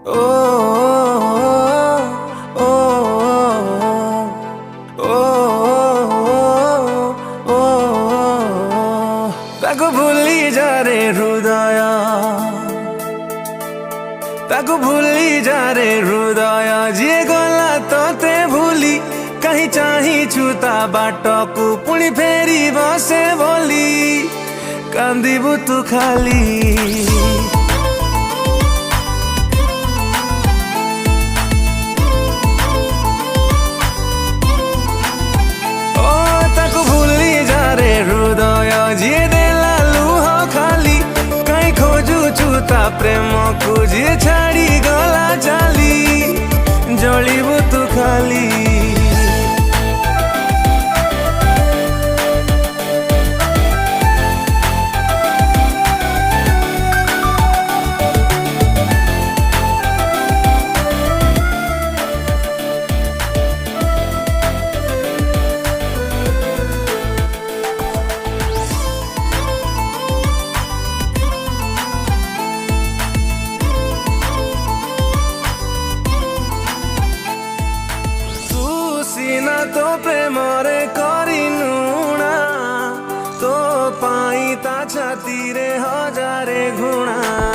ओ ओ ओ ओ ताकू भूली जा रे हृदया, ताकू भूली जा रे हृदया, जी गला तोते भूली कहीं चाही छूता बाटकू पुणी फेरी बसे बोली कांदीबू तू खाली। जिए देला लुह खाली कहीं खोजू छूता प्रेम को जिए छाड़ी गला चाली जलिबू तू खाली। सीना तो प्रेमरे करिनुणा तो पाई ता छाती रे हजारे घुणा।